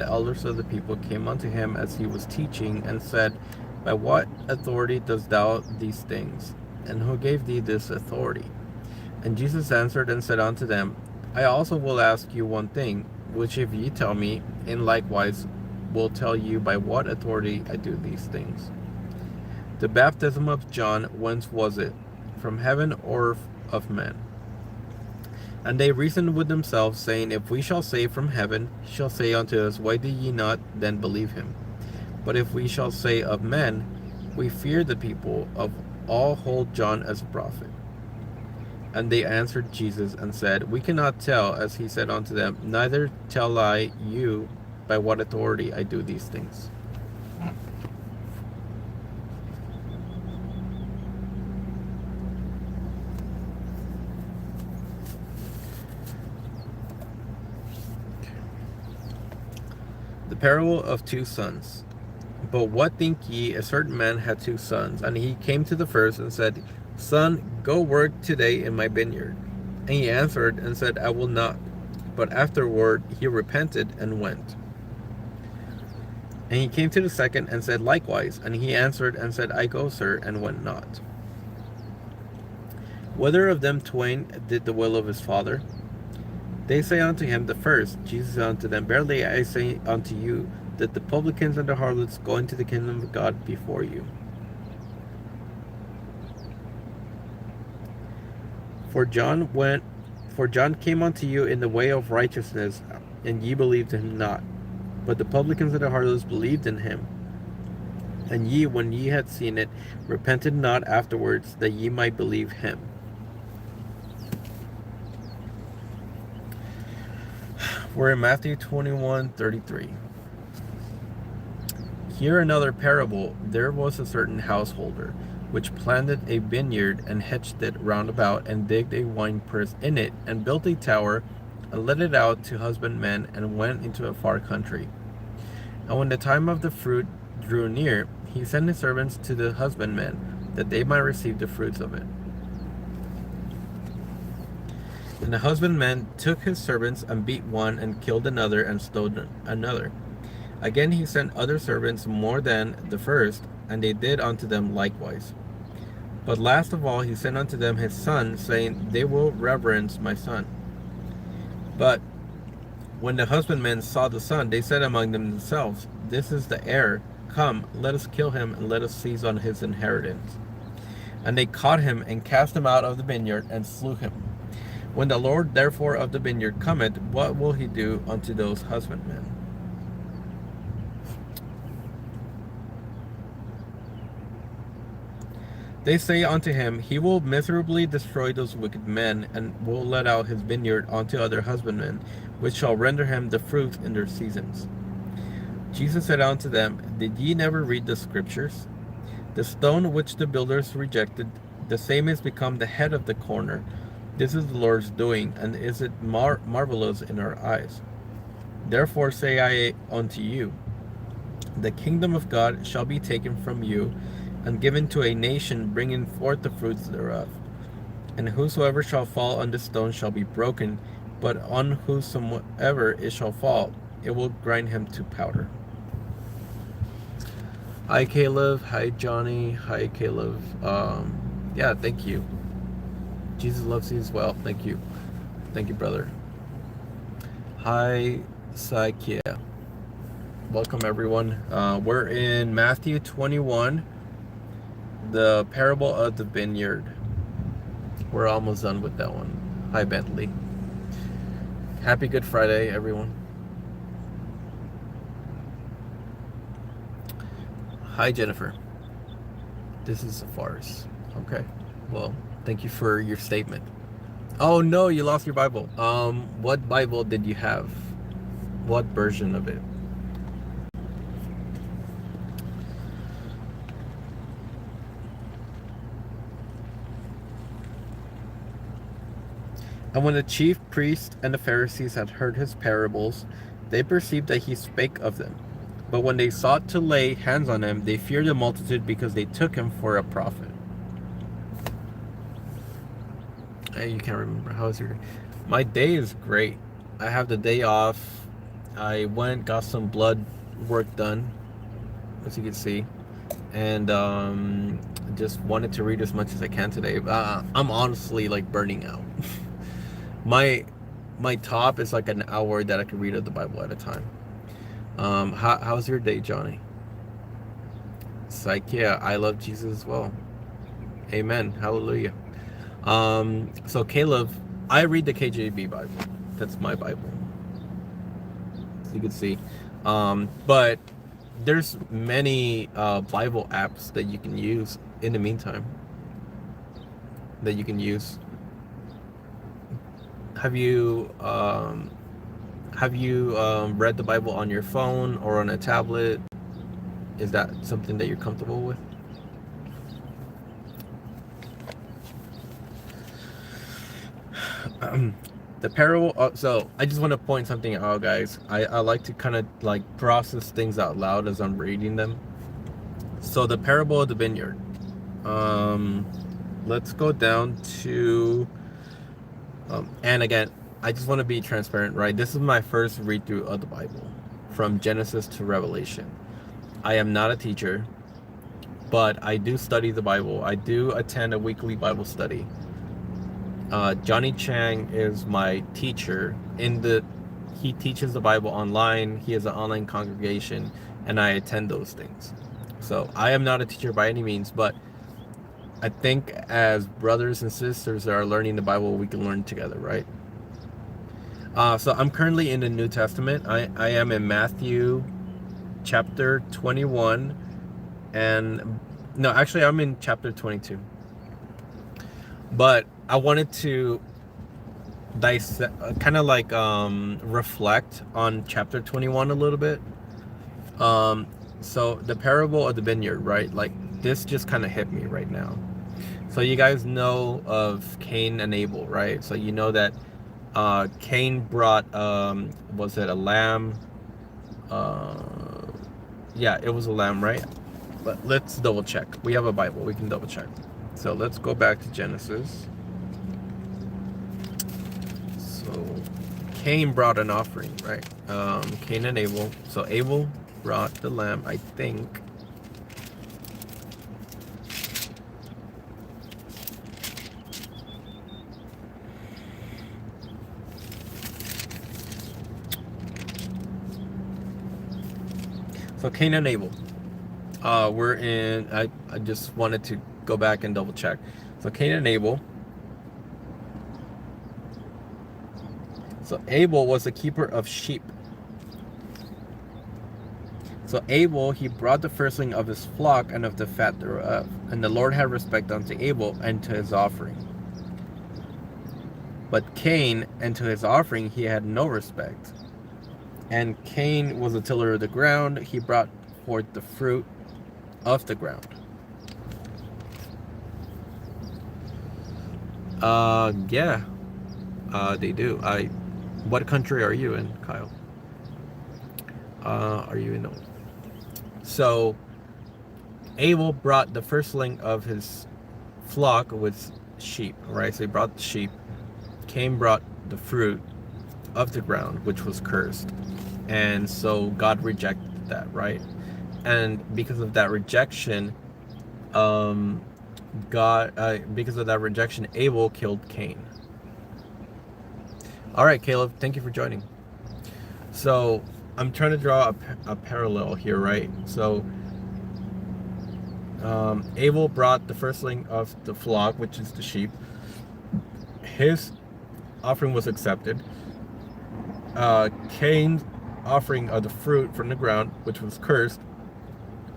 the elders of the people came unto him as he was teaching, and said, By what authority dost thou these things? And who gave thee this authority? And Jesus answered and said unto them, I also will ask you one thing, which if ye tell me, in likewise will tell you by what authority I do these things. The baptism of John, whence was it? From heaven or of men? And they reasoned with themselves, saying, If we shall say from heaven, he shall say unto us, Why do ye not then believe him? But if we shall say of men, we fear the people of all hold John as a prophet. And they answered Jesus and said, We cannot tell. As he said unto them, Neither tell I you by what authority I do these things. The parable of two sons. But what think ye? A certain man had two sons, and he came to the first and said, Son, go work today in my vineyard. And he answered and said, I will not. But afterward he repented and went. And he came to the second and said likewise. And he answered and said, I go, sir, and went not. Whether of them twain did the will of his father? They say unto him, the first. Jesus said unto them, Verily I say unto you, that the publicans and the harlots go into the kingdom of God before you. For John came unto you in the way of righteousness, and ye believed him not. But the publicans and the harlots believed in him. And ye, when ye had seen it, repented not afterwards, that ye might believe him. We're in Matthew 21:33. Here another parable. There was a certain householder, which planted a vineyard, and hedged it round about, and digged a winepress in it, and built a tower, and let it out to husbandmen, and went into a far country. And when the time of the fruit drew near, he sent his servants to the husbandmen, that they might receive the fruits of it. And the husbandman took his servants, and beat one, and killed another, and stoned another. Again he sent other servants more than the first, and they did unto them likewise. But last of all he sent unto them his son, saying, They will reverence my son. But when the husbandmen saw the son, they said among themselves, This is the heir. Come, let us kill him, and let us seize on his inheritance. And they caught him, and cast him out of the vineyard, and slew him. When the Lord therefore of the vineyard cometh, what will he do unto those husbandmen? They say unto him, He will miserably destroy those wicked men, and will let out his vineyard unto other husbandmen, which shall render him the fruit in their seasons. Jesus said unto them, Did ye never read the scriptures? The stone which the builders rejected, the same is become the head of the corner. This is the Lord's doing, and is it marvelous in our eyes? Therefore say I unto you, the kingdom of God shall be taken from you, and given to a nation bringing forth the fruits thereof. And whosoever shall fall on this stone shall be broken, but on whosoever it shall fall, it will grind him to powder. Hi Caleb, hi Johnny, hi Caleb. Yeah, thank you. Jesus loves you as well. Thank you. Thank you, brother. Hi Sakia. Welcome everyone. We're in Matthew 21. The parable of the vineyard. We're almost done with that one. Hi Bentley. Happy Good Friday, everyone. Hi Jennifer. This is a farce. Okay. Well, thank you for your statement. Oh no, you lost your Bible. What Bible did you have? What version of it? And when the chief priests and the Pharisees had heard his parables, they perceived that he spake of them. But when they sought to lay hands on him, they feared the multitude, because they took him for a prophet. Hey, you can't remember. How is your day? My day is great. I have the day off. I went, got some blood work done, as you can see, and just wanted to read as much as I can today. I'm honestly like burning out. My top is like an hour that I can read of the Bible at a time. How's your day, Johnny? It's like, yeah, I love Jesus as well. Amen. Hallelujah. So Caleb, I read the KJV Bible. That's my Bible. As you can see. But there's many Bible apps that you can use in the meantime. That you can use. Have you read the Bible on your phone or on a tablet? Is that something that you're comfortable with? The parable, so I just want to point something out, guys. I like to kind of like process things out loud as I'm reading them. So the parable of the vineyard, let's go down to and again, I just want to be transparent, right? This is my first read through of the Bible from Genesis to Revelation. I am not a teacher, but I do study the Bible. I do attend a weekly Bible study. Johnny Chang is my teacher. He teaches the Bible online. He has an online congregation, and I attend those things. So I am not a teacher by any means, but I think as brothers and sisters that are learning the Bible, we can learn together, right? So I'm currently in the New Testament. I am in Matthew chapter 21, and no, actually I'm in chapter 22. But I wanted to kind of like reflect on chapter 21 a little bit. So the parable of the vineyard, right? Like this just kind of hit me right now. So you guys know of Cain and Abel, right? So you know that Cain brought was it a lamb? Yeah, it was a lamb, right? But let's double check. We have a Bible, we can double check. So let's go back to Genesis. So Cain brought an offering, right? Cain and Abel. So Abel brought the lamb, I think. So Cain and Abel. We're in, I just wanted to go back and double check. So Cain and Abel. So Abel was a keeper of sheep. So Abel, he brought the firstling of his flock and of the fat thereof. And the Lord had respect unto Abel and to his offering. But Cain, and to his offering he had no respect. And Cain was a tiller of the ground. He brought forth the fruit of the ground. Yeah. They do. What country are you in, Kyle? Are you in? So Abel brought the firstling of his flock with sheep, right? So he brought the sheep. Cain brought the fruit of the ground, which was cursed. And so God rejected that, right? And because of that rejection, because of that rejection, Abel killed Cain. All right, Caleb, thank you for joining. So I'm trying to draw a parallel here, right? So Abel brought the firstling of the flock, which is the sheep. His offering was accepted. Cain's offering of the fruit from the ground, which was cursed,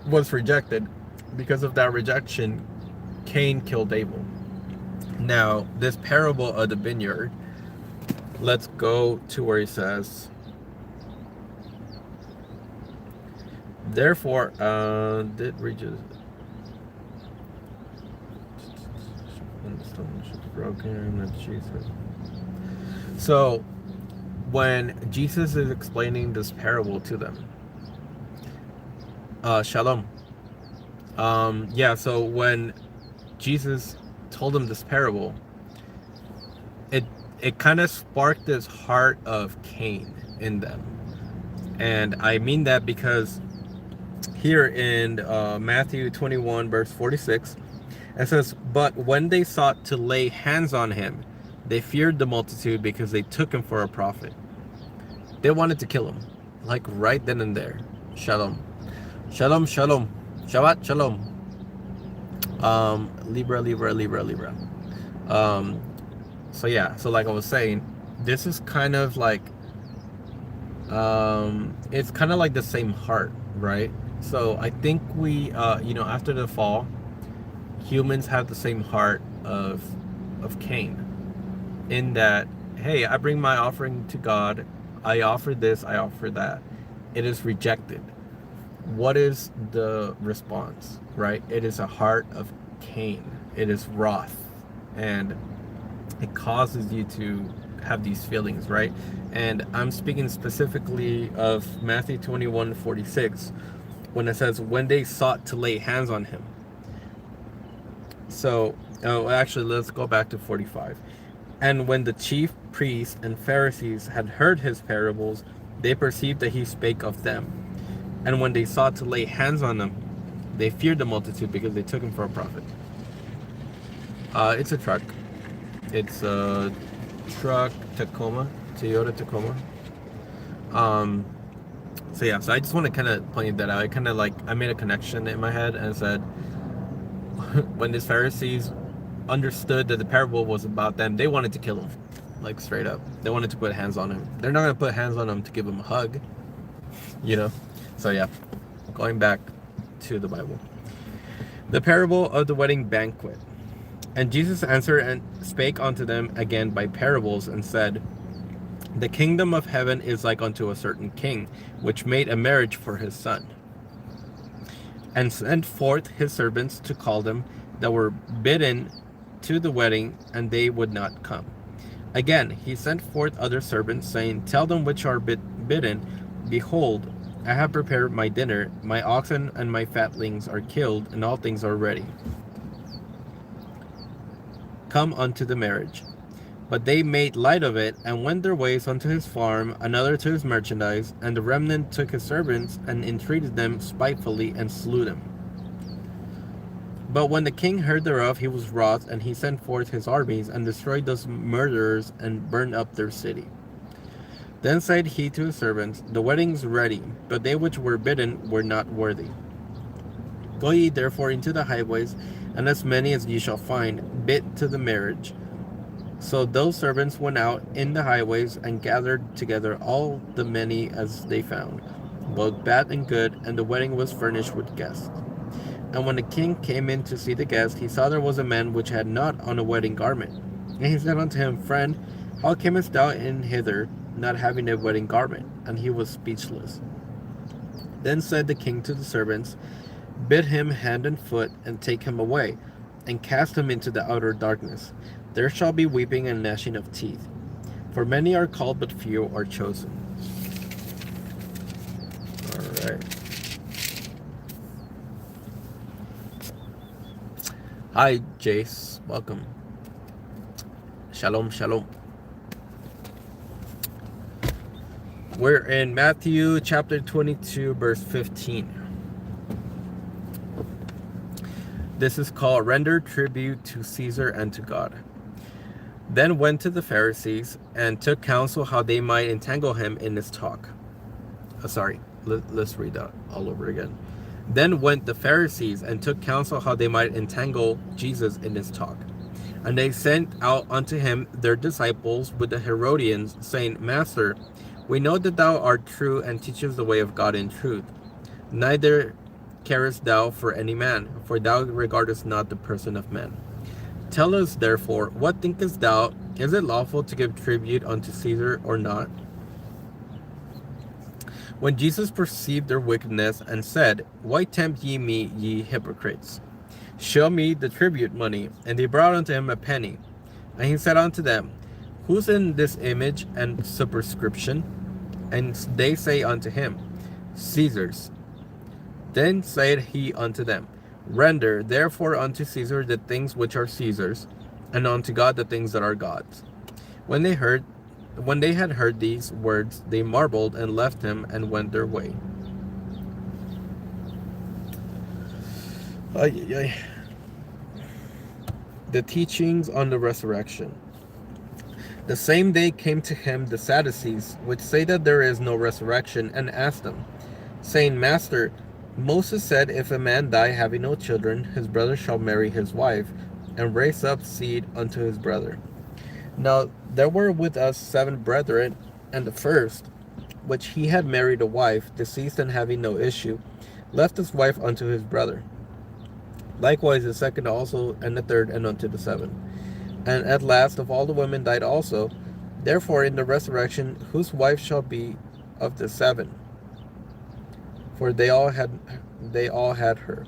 was rejected. Because of that rejection, Cain killed Abel. Now, this parable of the vineyard, let's go to where he says, therefore, did reaches broken. Jesus. So when Jesus is explaining this parable to them, shalom. Yeah, so when Jesus told them this parable, it kind of sparked this heart of Cain in them. And I mean that because here in Matthew 21, verse 46, it says, "But when they sought to lay hands on him, they feared the multitude because they took him for a prophet." They wanted to kill him, like right then and there. Shalom. Shalom, shalom. Shabbat, shalom. Libra. So yeah, so like I was saying, this is kind of like, it's kind of like the same heart, right? So I think we, after the fall, humans have the same heart of Cain, in that, hey, I bring my offering to God, I offer this, I offer that. It is rejected. What is the response, right? It is a heart of Cain. It is wrath, and it causes you to have these feelings, right? And I'm speaking specifically of Matthew 21:46, when it says, when they sought to lay hands on him. So, actually, let's go back to 45. And when the chief priests and Pharisees had heard his parables, they perceived that he spake of them. And when they sought to lay hands on him, they feared the multitude because they took him for a prophet. It's a truck. It's a truck Tacoma, Toyota Tacoma. So yeah, so I just want to kind of point that out. I made a connection in my head and said, when the Pharisees understood that the parable was about them, they wanted to kill him, like straight up. They wanted to put hands on him. They're not going to put hands on him to give him a hug, So yeah, going back to the Bible. The parable of the wedding banquet. And Jesus answered and spake unto them again by parables, and said, The kingdom of heaven is like unto a certain king, which made a marriage for his son, and sent forth his servants to call them that were bidden to the wedding, and they would not come. Again he sent forth other servants, saying, Tell them which are bidden, Behold, I have prepared my dinner, my oxen and my fatlings are killed, and all things are ready. Come unto the marriage. But they made light of it, and went their ways unto his farm, another to his merchandise, and the remnant took his servants, and entreated them spitefully, and slew them. But when the king heard thereof, he was wroth, and he sent forth his armies, and destroyed those murderers, and burned up their city. Then said he to his servants, The wedding's ready, but they which were bidden were not worthy. Go ye therefore into the highways, and as many as ye shall find, bid to the marriage. So those servants went out in the highways, and gathered together all the many as they found, both bad and good, and the wedding was furnished with guests. And when the king came in to see the guests, he saw there was a man which had not on a wedding garment. And he said unto him, Friend, how camest thou in hither, not having a wedding garment? And he was speechless. Then said the king to the servants, Bid him hand and foot, and take him away, and cast him into the outer darkness. There shall be weeping and gnashing of teeth. For many are called, but few are chosen. All right. Hi, Jace. Welcome. Shalom, shalom. We're in Matthew chapter 22, verse 15. This is called Render Tribute to Caesar and to God. Then went to the Pharisees, and took counsel how they might entangle him in his talk. Let's read that all over again. Then went the Pharisees, and took counsel how they might entangle Jesus in his talk. And they sent out unto him their disciples with the Herodians, saying, Master, we know that thou art true, and teachest the way of God in truth. Neither carest thou for any man, for thou regardest not the person of men. Tell us therefore, what thinkest thou? Is it lawful to give tribute unto Caesar or not? When Jesus perceived their wickedness, and said, Why tempt ye me, ye hypocrites? Show me the tribute money. And they brought unto him a penny. And he said unto them, Whose in this image and superscription? And they say unto him, Caesar's. Then said he unto them, Render therefore unto Caesar the things which are Caesar's, and unto God the things that are God's. When they heard When they had heard these words, they marveled and left him and went their way. Ay, ay, ay. The teachings on the resurrection. The same day came to him the Sadducees, which say that there is no resurrection, and asked him, saying, Master, Moses said, if a man die having no children, his brother shall marry his wife, and raise up seed unto his brother. Now there were with us 7 brethren, and the first, which he had married a wife, deceased and having no issue, left his wife unto his brother. Likewise the second also, and the third, and unto the 7. And at last of all the women died also. Therefore in the resurrection, whose wife shall be of the 7? For they all had her.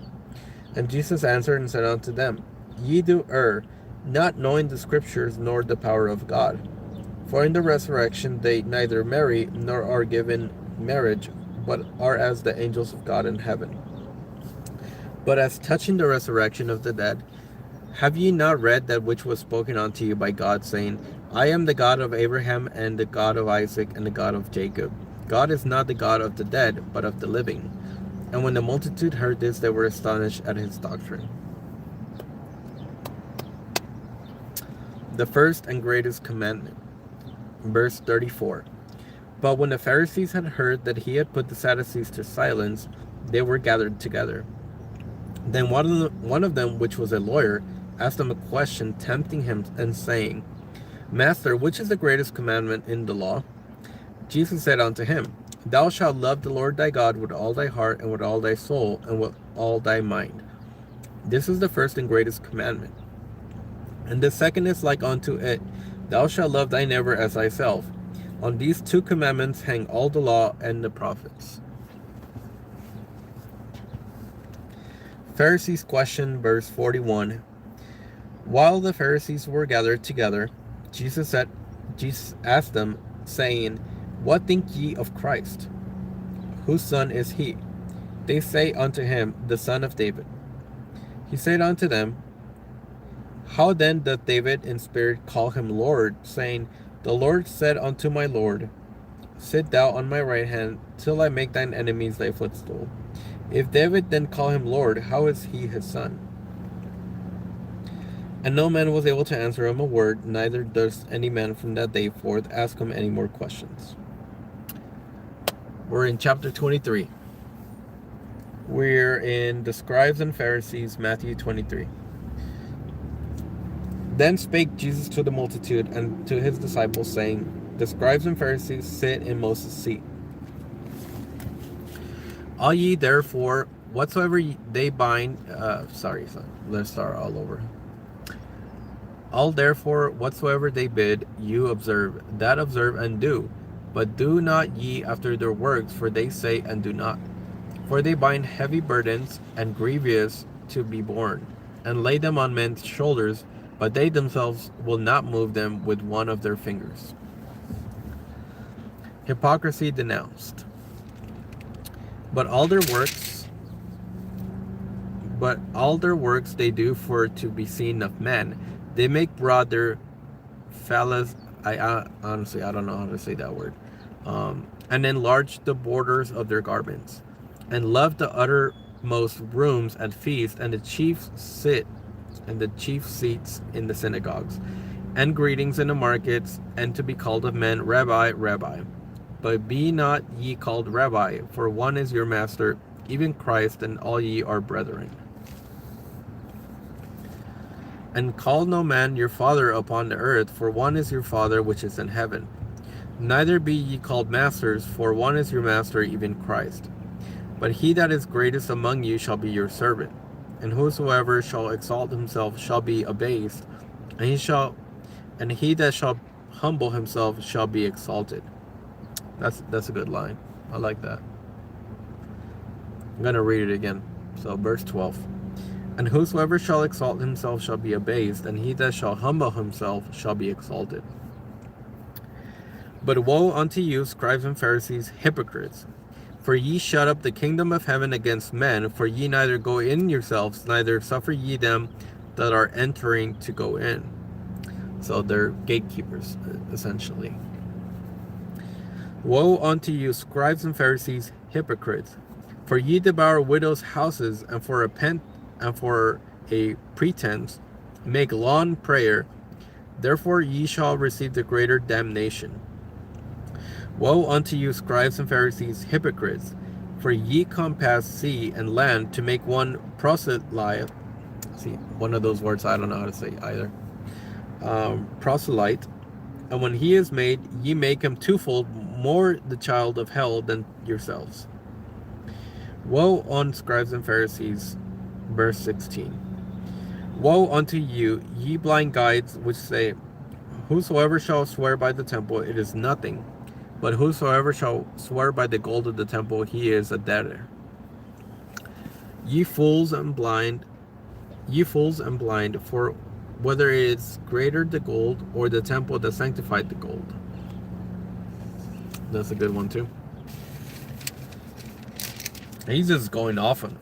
And Jesus answered and said unto them, Ye do err, not knowing the Scriptures nor the power of God. For in the resurrection they neither marry nor are given marriage, but are as the angels of God in heaven. But as touching the resurrection of the dead, have ye not read that which was spoken unto you by God, saying, I am the God of Abraham, and the God of Isaac, and the God of Jacob? God is not the God of the dead, but of the living. And when the multitude heard this, they were astonished at his doctrine. The first and greatest commandment. Verse 34. But when the Pharisees had heard that he had put the Sadducees to silence, they were gathered together. Then one of them, which was a lawyer, asked him a question, tempting him, and saying, Master, which is the greatest commandment in the law? Jesus said unto him, Thou shalt love the Lord thy God with all thy heart, and with all thy soul, and with all thy mind. This is the first and greatest commandment. And the second is like unto it, Thou shalt love thy neighbor as thyself. On these 2 commandments hang all the law and the prophets. Pharisees' question, verse 41. While the Pharisees were gathered together, Jesus asked them, saying, What think ye of Christ? Whose son is he? They say unto him, The son of David. He said unto them, How then doth David in spirit call him Lord, saying, The Lord said unto my Lord, Sit thou on my right hand, till I make thine enemies thy footstool. If David then call him Lord, how is he his son? And no man was able to answer him a word, neither durst any man from that day forth ask him any more questions. We're in chapter 23. We're in the scribes and Pharisees, Matthew 23. Then spake Jesus to the multitude and to his disciples, saying, The scribes and Pharisees sit in Moses' seat. All ye therefore, whatsoever they bind, let's start all over. All therefore, whatsoever they bid you observe, that observe and do. But do not ye after their works, for they say and do not. For they bind heavy burdens and grievous to be borne, and lay them on men's shoulders, but they themselves will not move them with one of their fingers. Hypocrisy denounced. But all their works they do for to be seen of men. They make broad their phallus. Honestly, I don't know how to say that word. And enlarge the borders of their garments, and love the uttermost rooms at feasts, and the chief seats in the synagogues, and greetings in the markets, and to be called of men, Rabbi, Rabbi. But be not ye called Rabbi, for one is your master, even Christ, and all ye are brethren. And call no man your father upon the earth, for one is your Father which is in heaven. Neither be ye called masters, for one is your master, even Christ. But he that is greatest among you shall be your servant. And whosoever shall exalt himself shall be abased, and he that shall humble himself shall be exalted. That's a good line. I like that. I'm going to read it again. So verse 12. And whosoever shall exalt himself shall be abased, and he that shall humble himself shall be exalted. But woe unto you, scribes and Pharisees, hypocrites! For ye shut up the kingdom of heaven against men, for ye neither go in yourselves, neither suffer ye them that are entering to go in. So they're gatekeepers, essentially. Woe unto you, scribes and Pharisees, hypocrites! For ye devour widows' houses, and for a pretense make long prayer. Therefore ye shall receive the greater damnation. Woe unto you, scribes and Pharisees, hypocrites! For ye compass sea and land to make one proselyte. See, one of those words I don't know how to say either. Proselyte. And when he is made, ye make him twofold more the child of hell than yourselves. Woe on scribes and Pharisees, verse 16. Woe unto you, ye blind guides, which say, Whosoever shall swear by the temple, it is nothing. But whosoever shall swear by the gold of the temple, he is a debtor. Ye fools and blind, for whether it is greater the gold or the temple that sanctified the gold. That's a good one too. He's just going off on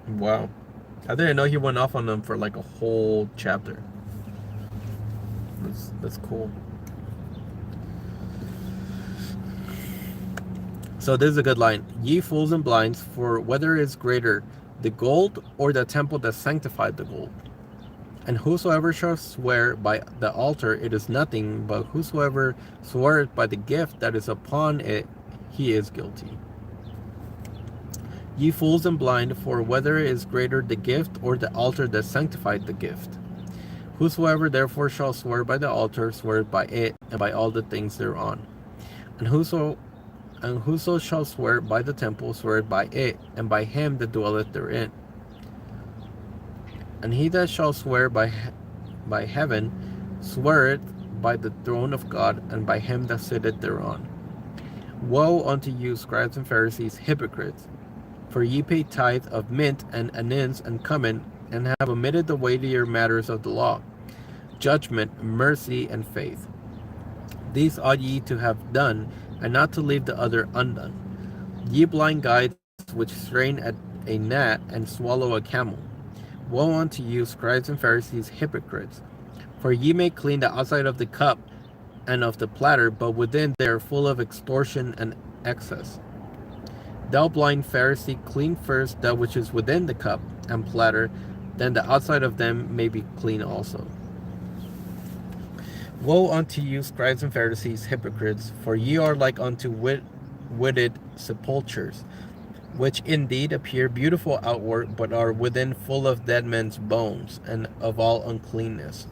them. Wow. I didn't know he went off on them for like a whole chapter. That's cool. So this is a good line. Ye fools and blinds, for whether is greater, the gold or the temple that sanctified the gold? And whosoever shall swear by the altar, it is nothing, but whosoever sweareth by the gift that is upon it, he is guilty. Ye fools and blind, for whether is greater the gift or the altar that sanctified the gift? Whosoever therefore shall swear by the altar, sweareth by it, and by all the things thereon. And whoso shall swear by the temple, sweareth by it, and by him that dwelleth therein. And he that shall swear by heaven, sweareth by the throne of God, and by him that sitteth thereon. Woe unto you, scribes and Pharisees, hypocrites! For ye pay tithe of mint and anise and cumin, and have omitted the weightier matters of the law, judgment, mercy, and faith. These ought ye to have done, and not to leave the other undone. Ye blind guides, which strain at a gnat and swallow a camel. Woe unto you, scribes and Pharisees, hypocrites! For ye may clean the outside of the cup and of the platter, but within they are full of extortion and excess. Thou blind Pharisee, clean first that which is within the cup and platter, then the outside of them may be clean also. Woe unto you, scribes and Pharisees, hypocrites! For ye are like unto witted sepulchres, which indeed appear beautiful outward, but are within full of dead men's bones, and of all uncleanness.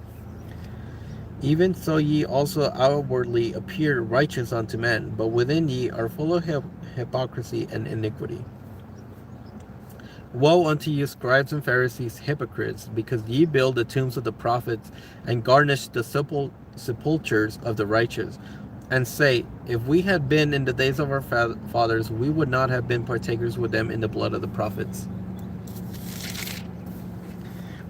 Even so ye also outwardly appear righteous unto men, but within ye are full of hypocrisy and iniquity. Woe unto you, scribes and Pharisees, hypocrites! Because ye build the tombs of the prophets, and garnish the sepulchres of the righteous, and say, If we had been in the days of our fathers, we would not have been partakers with them in the blood of the prophets.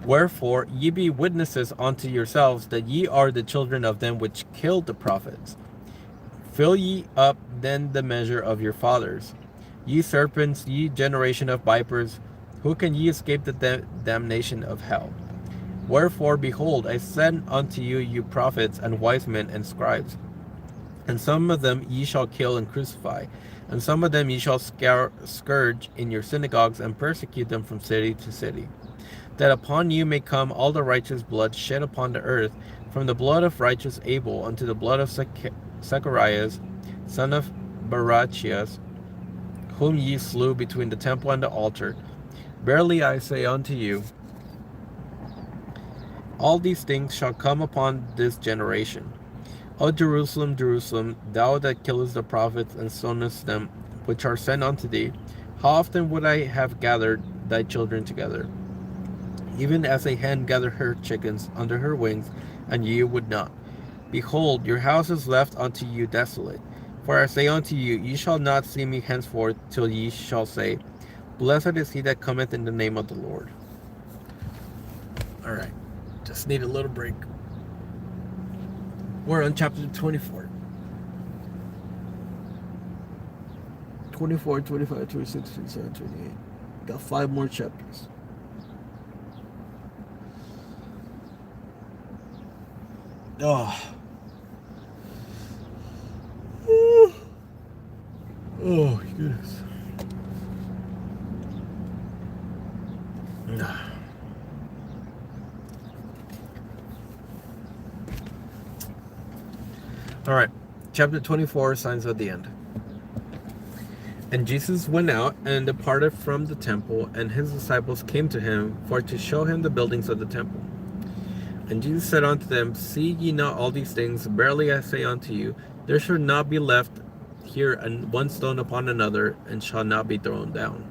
Wherefore ye be witnesses unto yourselves that ye are the children of them which killed the prophets. Fill ye up then the measure of your fathers. Ye serpents, ye generation of vipers, who can ye escape the damnation of hell? Wherefore, behold, I send unto you, you prophets and wise men and scribes. And some of them ye shall kill and crucify, and some of them ye shall scourge in your synagogues, and persecute them from city to city, that upon you may come all the righteous blood shed upon the earth, from the blood of righteous Abel unto the blood of Zacharias, son of Barachias, whom ye slew between the temple and the altar. Verily I say unto you, all these things shall come upon this generation. O Jerusalem, Jerusalem, thou that killest the prophets and stonest them which are sent unto thee, how often would I have gathered thy children together, even as a hen gathereth her chickens under her wings, and ye would not. Behold, your house is left unto you desolate. For I say unto you, ye shall not see me henceforth, till ye shall say, Blessed is he that cometh in the name of the Lord. All right, just need a little break. We're on chapter 24. 24, 25, 26, 27, 28. Got 5 more chapters. Oh. Oh, goodness. All right. Chapter 24, signs of the end. And Jesus went out and departed from the temple, and his disciples came to him for to show him the buildings of the temple. And Jesus said unto them, See ye not all these things? Verily I say unto you, there shall not be left here one stone upon another, and shall not be thrown down.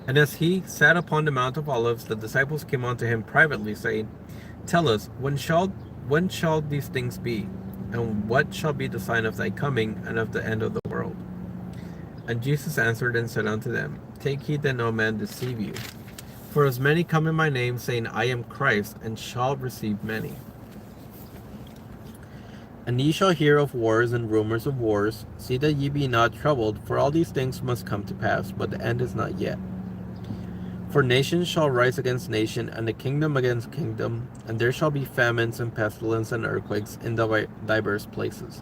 And as he sat upon the Mount of Olives, the disciples came unto him privately, saying, Tell us, when shall these things be? And what shall be the sign of thy coming, and of the end of the world? And Jesus answered and said unto them, Take heed that no man deceive you. For as many come in my name, saying, I am Christ, and shall receive many. And ye shall hear of wars and rumors of wars. See that ye be not troubled, for all these things must come to pass, but the end is not yet. For nation shall rise against nation, and the kingdom against kingdom, and there shall be famines and pestilence and earthquakes in divers places.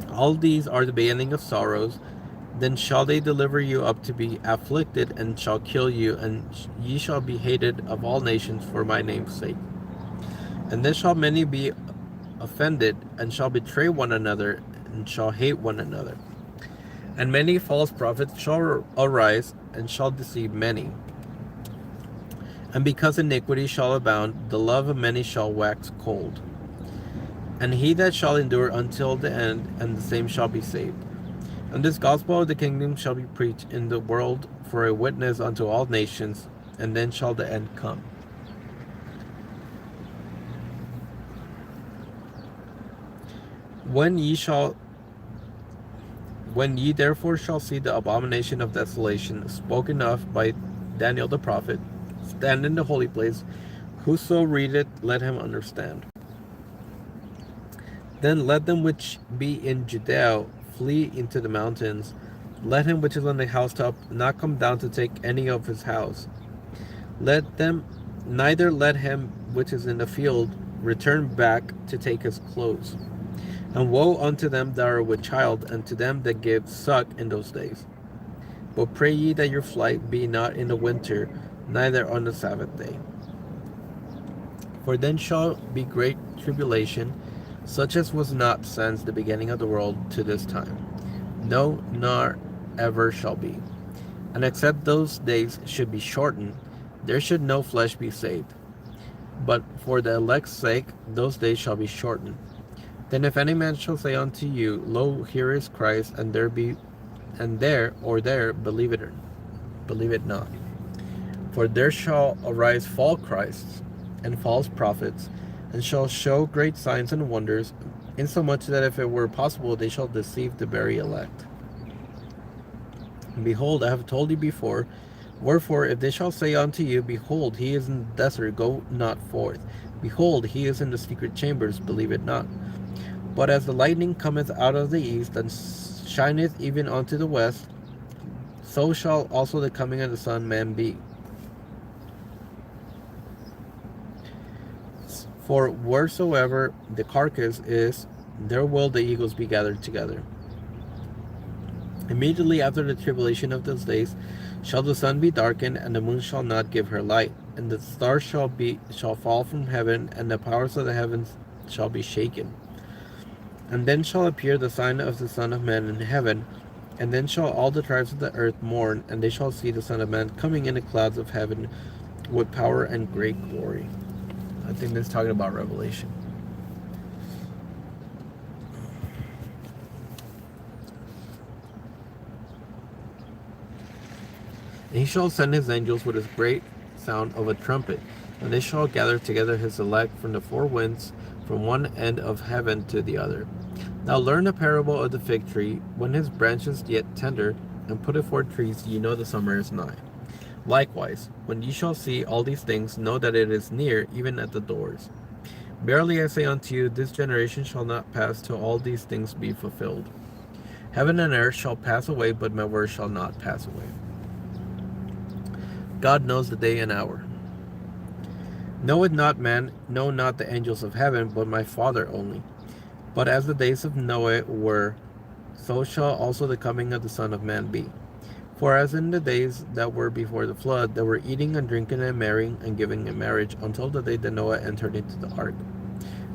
All these are the beginning of sorrows. Then shall they deliver you up to be afflicted, and shall kill you, and ye shall be hated of all nations for my name's sake. And then shall many be offended, and shall betray one another, and shall hate one another. And many false prophets shall arise, and shall deceive many. And because iniquity shall abound, the love of many shall wax cold. And he that shall endure until the end, and the same shall be saved. And this gospel of the kingdom shall be preached in the world for a witness unto all nations, and then shall the end come. When ye therefore shall see the abomination of desolation spoken of by Daniel the prophet stand in the holy place, whoso readeth, let him understand. Then let them which be in Judea flee into the mountains. Let him which is on the housetop not come down to take any of his house. Neither let him which is in the field return back to take his clothes. And woe unto them that are with child, and to them that give suck in those days. But pray ye that your flight be not in the winter, neither on the Sabbath day. For then shall be great tribulation, such as was not since the beginning of the world to this time, no, nor ever shall be. And except those days should be shortened, there should no flesh be saved. But for the elect's sake, those days shall be shortened. Then if any man shall say unto you, Lo, here is Christ, and there, believe it not. For there shall arise false Christs and false prophets, and shall show great signs and wonders, insomuch that if it were possible, they shall deceive the very elect. And behold, I have told you before. Wherefore, if they shall say unto you, Behold, he is in the desert, go not forth. Behold, he is in the secret chambers, believe it not. But as the lightning cometh out of the east, and shineth even unto the west, so shall also the coming of the Son of Man be. For wheresoever the carcass is, there will the eagles be gathered together. Immediately after the tribulation of those days shall the sun be darkened, and the moon shall not give her light, and the stars shall fall from heaven, and the powers of the heavens shall be shaken. And then shall appear the sign of the Son of Man in heaven, and then shall all the tribes of the earth mourn, and they shall see the Son of Man coming in the clouds of heaven with power and great glory. I think that's talking about Revelation. And he shall send his angels with his great sound of a trumpet, and they shall gather together his elect from the four winds, from one end of heaven to the other. Now learn the parable of the fig tree. When his branch is yet tender, and putteth forth trees, ye know the summer is nigh. Likewise, when ye shall see all these things, know that it is near, even at the doors. Verily I say unto you, this generation shall not pass till all these things be fulfilled. Heaven and earth shall pass away, but my word shall not pass away. God knows the day and hour. Knoweth not man, know not the angels of heaven, but my Father only. But as the days of Noah were, so shall also the coming of the Son of Man be. For as in the days that were before the flood, they were eating and drinking and marrying and giving in marriage until the day that Noah entered into the ark,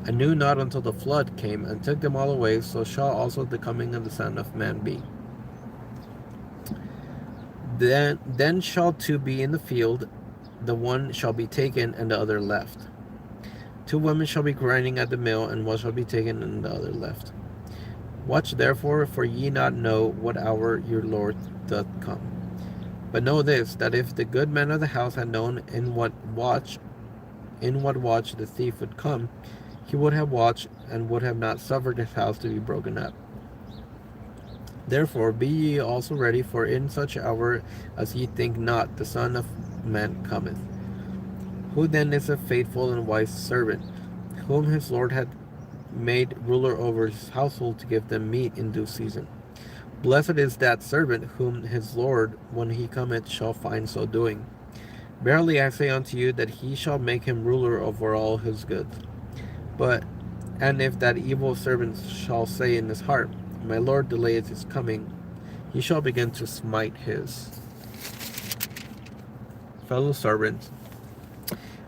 and knew not until the flood came and took them all away, so shall also the coming of the Son of Man be. Then shall two be in the field, the one shall be taken and the other left. Two women shall be grinding at the mill, and one shall be taken and the other left. Watch therefore, for ye not know what hour your Lord doth come. But know this, that if the good man of the house had known in what watch the thief would come, he would have watched, and would have not suffered his house to be broken up. Therefore be ye also ready, for in such hour as ye think not, the Son of Man cometh. Who then is a faithful and wise servant, whom his Lord hath made ruler over his household to give them meat in due season? Blessed is that servant whom his Lord, when he cometh, shall find so doing. Verily I say unto you, that he shall make him ruler over all his goods. And if that evil servant shall say in his heart, My Lord delayeth his coming, he shall begin to smite his fellow servants,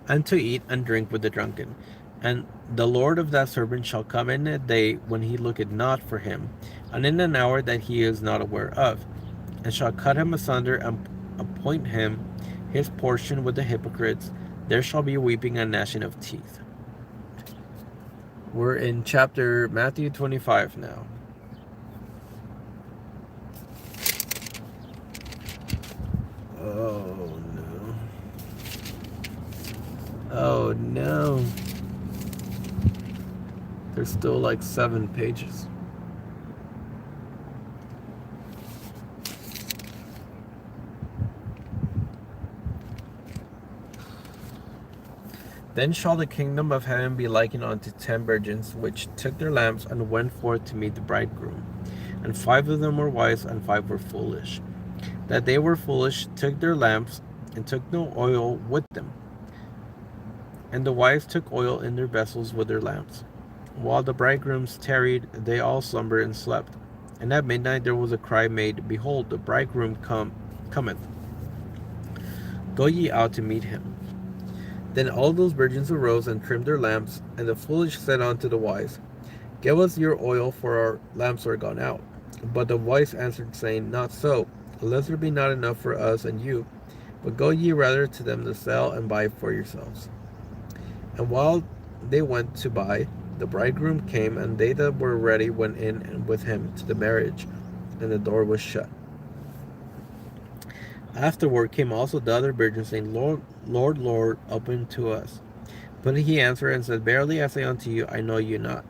and to eat and drink with the drunken. And the Lord of that servant shall come in a day when he looketh not for him, and in an hour that he is not aware of, and shall cut him asunder, and appoint him his portion with the hypocrites. There shall be weeping and gnashing of teeth. We're in chapter Matthew 25 now. Oh no. Oh no. There's still like 7 pages. Then shall the kingdom of heaven be likened unto 10 virgins, which took their lamps and went forth to meet the bridegroom. And 5 of them were wise, and 5 were foolish. That they were foolish took their lamps, and took no oil with them. And the wise took oil in their vessels with their lamps. While the bridegrooms tarried, they all slumbered and slept. And at midnight there was a cry made, Behold, the bridegroom cometh. Go ye out to meet him. Then all those virgins arose and trimmed their lamps. And the foolish said unto the wise, Give us your oil, for our lamps are gone out. But the wise answered, saying, Not so, lest there be not enough for us and you. But go ye rather to them to sell, and buy for yourselves. And while they went to buy, the bridegroom came, and they that were ready went in with him to the marriage, and the door was shut. Afterward came also the other virgins, saying, Lord, Lord, Lord, open to us. But he answered and said, Verily I say unto you, I know you not.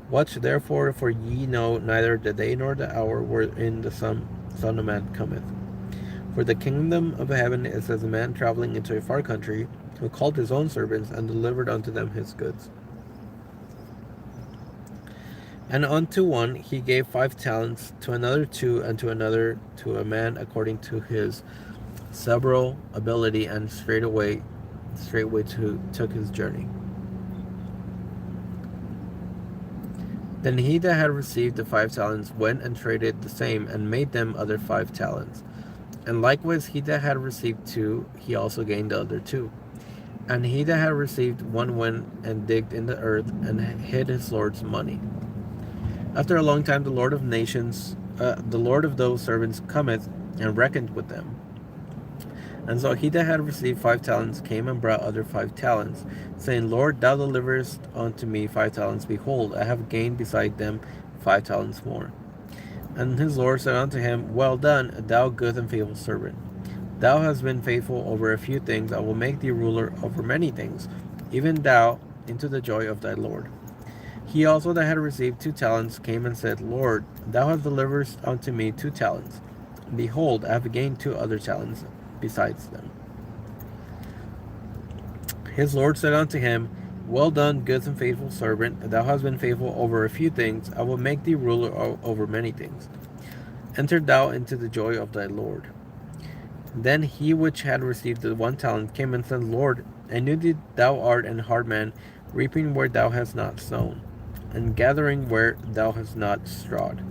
Watch therefore, for ye know neither the day nor the hour wherein the Son of Man cometh. For the kingdom of heaven is as a man traveling into a far country, who called his own servants, and delivered unto them his goods. And unto one he gave 5 talents, to another 2, and to another, to a man according to his several ability, and straightway took his journey. Then he that had received the 5 talents went and traded the same, and made them other 5 talents. And likewise he that had received 2, he also gained the other 2. And he that had received 1 went and digged in the earth, and hid his Lord's money. After a long time the Lord of those servants cometh, and reckoned with them. And so he that had received 5 talents came and brought other 5 talents, saying, Lord, thou deliverest unto me 5 talents. Behold, I have gained beside them 5 talents more. And his Lord said unto him, Well done, thou good and faithful servant. Thou hast been faithful over a few things, I will make thee ruler over many things. Even thou into the joy of thy Lord. He also that had received 2 talents came and said, Lord, thou hast delivered unto me 2 talents. Behold, I have gained 2 other talents besides them. His Lord said unto him, Well done, good and faithful servant. Thou hast been faithful over a few things, I will make thee ruler over many things. Enter thou into the joy of thy Lord. Then he which had received the 1 talent came and said, Lord, I knew that thou art an hard man, reaping where thou hast not sown, and gathering where thou hast not strawed.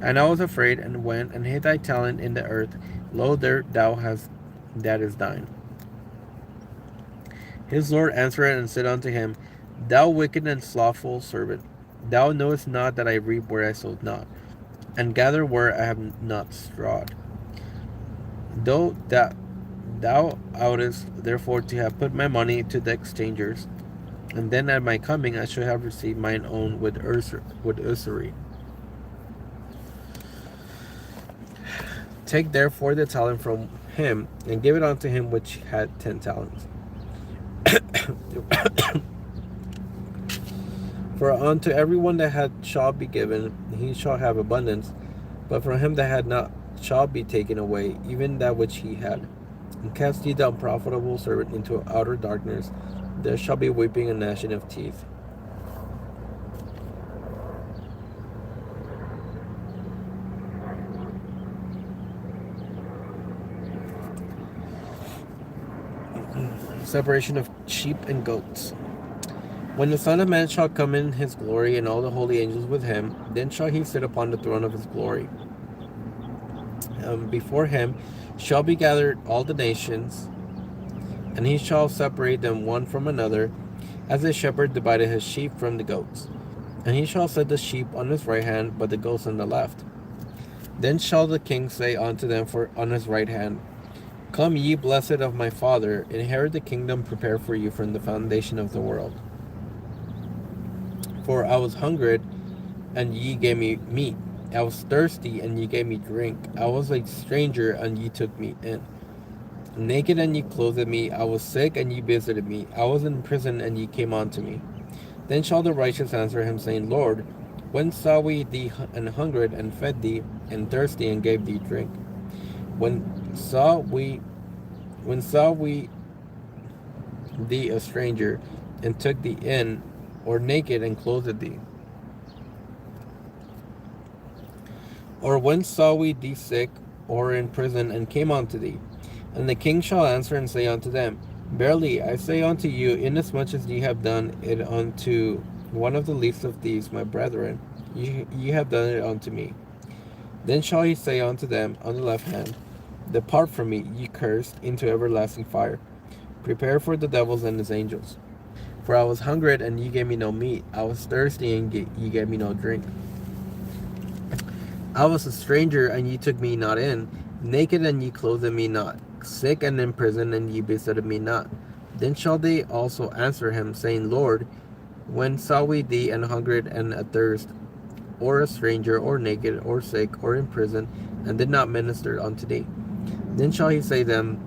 And I was afraid, and went and hid thy talent in the earth. Lo, there thou hast that is thine. His Lord answered and said unto him, Thou wicked and slothful servant, thou knowest not that I reap where I sowed not, and gather where I have not strawed. Though that thou oughtest therefore to have put my money to the exchangers, and then at my coming I should have received mine own with usury. Take therefore the talent from him, and give it unto him which had 10 talents. For unto every one that had shall be given, he shall have abundance, but from him that had not shall be taken away even that which he had. And cast ye the unprofitable servant into outer darkness, there shall be weeping and gnashing of teeth. Separation of sheep and goats. When the Son of Man shall come in his glory, and all the holy angels with him, then shall he sit upon the throne of his glory. Before him shall be gathered all the nations, and he shall separate them one from another, as a shepherd divided his sheep from the goats. And he shall set the sheep on his right hand, but the goats on the left. Then shall the king say unto them on his right hand, Come, ye blessed of my Father, inherit the kingdom prepared for you from the foundation of the world. For I was hungered, and ye gave me meat. I was thirsty, and ye gave me drink. I was a stranger, and ye took me in. Naked, and ye clothed me. I was sick, and ye visited me. I was in prison, and ye came unto me. Then shall the righteous answer him, saying, Lord, when saw we thee and hungered, and fed thee, and thirsty, and gave thee drink? When saw we thee a stranger, and took thee in, or naked, and clothed thee? Or when saw we thee sick, or in prison, and came unto thee? And the king shall answer and say unto them, Verily I say unto you, inasmuch as ye have done it unto one of the least of these my brethren, ye have done it unto me. Then shall he say unto them on the left hand, Depart from me, ye cursed, into everlasting fire, prepared for the devils and his angels. For I was hungered, and ye gave me no meat. I was thirsty, and ye gave me no drink. I was a stranger, and ye took me not in. Naked, and ye clothed me not. Sick, and in prison, and ye visited me not. Then shall they also answer him, saying, Lord, when saw we thee and hungered, and athirst, or a stranger, or naked, or sick, or in prison, and did not minister unto thee? Then shall he say them,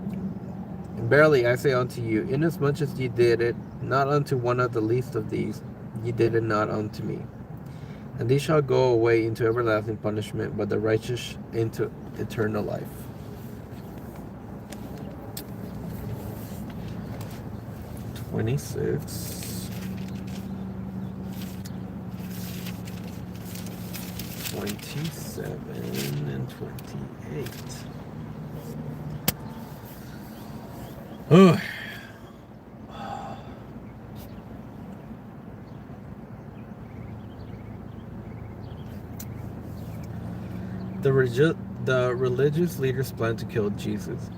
Verily I say unto you, inasmuch as ye did it not unto one of the least of these, ye did it not unto me. And they shall go away into everlasting punishment, but the righteous into eternal life. (26) 27 and 28. Oh. The religious leaders planned to kill Jesus.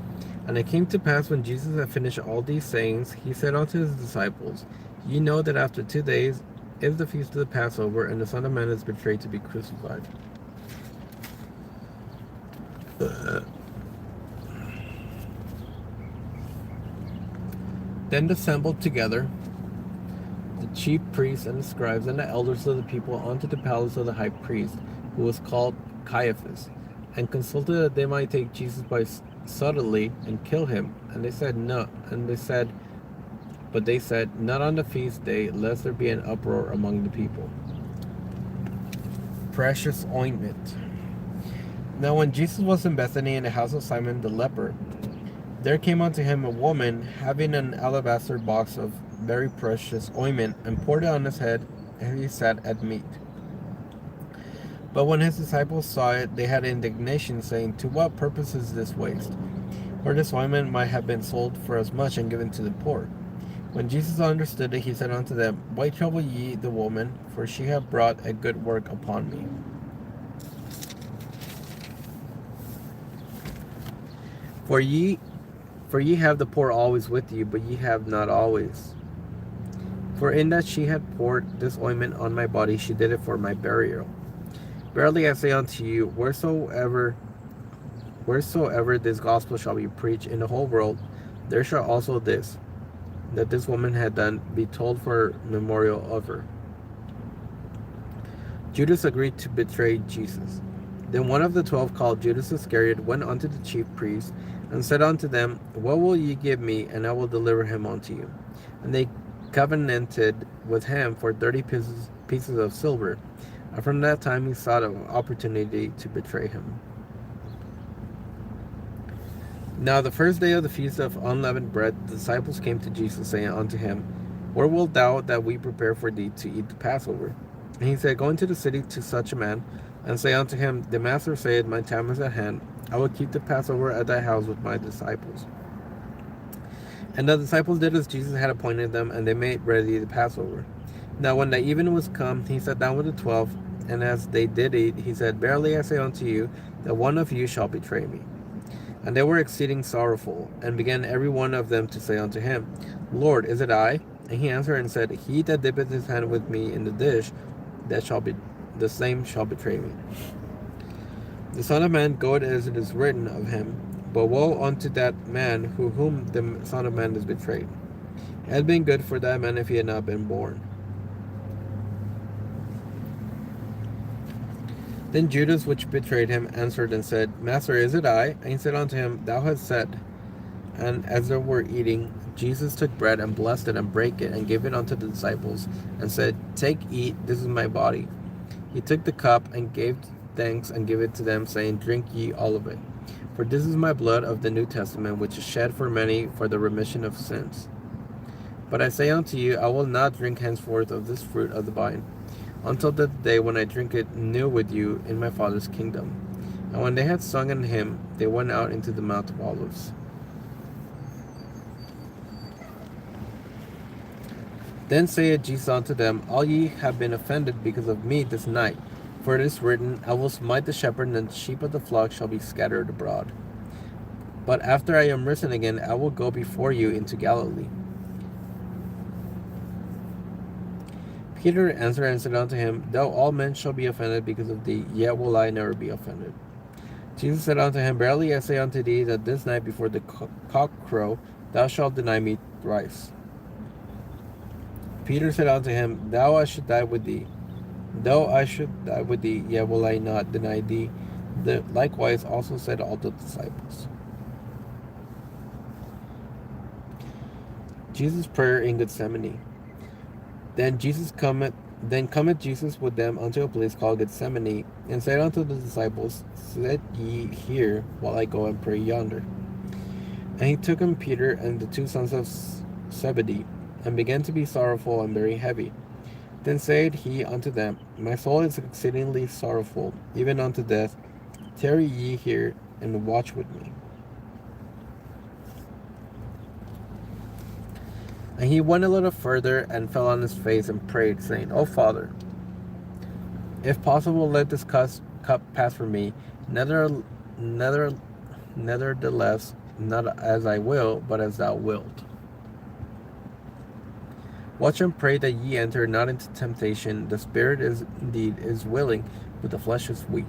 And it came to pass, when Jesus had finished all these sayings, he said unto his disciples, Ye know that after 2 days is the feast of the Passover, and the Son of Man is betrayed to be crucified. Then assembled together the chief priests and the scribes and the elders of the people unto the palace of the high priest, who was called Caiaphas, and consulted that they might take Jesus by subtly and kill him. And they said, No. And they said, Not on the feast day, lest there be an uproar among the people. Precious ointment. Now when Jesus was in Bethany in the house of Simon the leper, there came unto him a woman having an alabaster box of very precious ointment, and poured it on his head, and he sat at meat. But when his disciples saw it, they had indignation, saying, To what purpose is this waste? For this ointment might have been sold for as much and given to the poor. When Jesus understood it, he said unto them, Why trouble ye the woman? For she hath brought a good work upon me. For ye have the poor always with you, but ye have not always. For in that she had poured this ointment on my body, she did it for my burial. Verily I say unto you, wheresoever this gospel shall be preached in the whole world, there shall also this, that this woman had done, be told for memorial of her. Judas agreed to betray Jesus. Then one of the 12, called Judas Iscariot, went unto the chief priests, and said unto them, What will ye give me, and I will deliver him unto you? And they covenanted with him for 30 pieces of silver. And from that time he sought an opportunity to betray him. Now the first day of the feast of unleavened bread, the disciples came to Jesus, saying unto him, Where wilt thou that we prepare for thee to eat the Passover? And he said, Go into the city to such a man, and say unto him, The master saith, My time is at hand. I will keep the Passover at thy house with my disciples. And the disciples did as Jesus had appointed them, and they made ready the Passover. Now when the even was come, he sat down with the 12, and as they did eat, he said, Verily I say unto you, that one of you shall betray me. And they were exceeding sorrowful, and began every one of them to say unto him, Lord, is it I? And he answered and said, He that dippeth his hand with me in the dish, the same shall betray me. The Son of Man goeth as it is written of him, but woe unto that man whom the Son of Man is betrayed. It had been good for that man if he had not been born. Then Judas, which betrayed him, answered and said, Master, is it I? And he said unto him, Thou hast said. And as they were eating, Jesus took bread and blessed it and brake it and gave it unto the disciples and said, Take, eat, this is my body. He took the cup and gave thanks and gave it to them, saying, Drink ye all of it. For this is my blood of the New Testament, which is shed for many for the remission of sins. But I say unto you, I will not drink henceforth of this fruit of the vine, until the day when I drink it new with you in my Father's kingdom. And when they had sung an hymn, they went out into the Mount of Olives. Then saith Jesus unto them, All ye have been offended because of me this night. For it is written, I will smite the shepherd, and the sheep of the flock shall be scattered abroad. But after I am risen again, I will go before you into Galilee. Peter answered and said unto him, Though all men shall be offended because of thee, yet will I never be offended. Jesus said unto him, Verily I say unto thee, that this night before the cock crow, thou shalt deny me thrice. Peter said unto him, Though I should die with thee, yet will I not deny thee. Likewise also said all the disciples. Jesus' prayer in Gethsemane. Then cometh Jesus with them unto a place called Gethsemane, and said unto the disciples, Sit ye here, while I go and pray yonder. And he took him Peter and the 2 sons of Zebedee, and began to be sorrowful and very heavy. Then said he unto them, My soul is exceedingly sorrowful, even unto death. Tarry ye here, and watch with me. And he went a little further, and fell on his face, and prayed, saying, O Father, if possible, let this cup pass from me. Nevertheless, not as I will, but as thou wilt. Watch and pray that ye enter not into temptation. The spirit is willing, but the flesh is weak.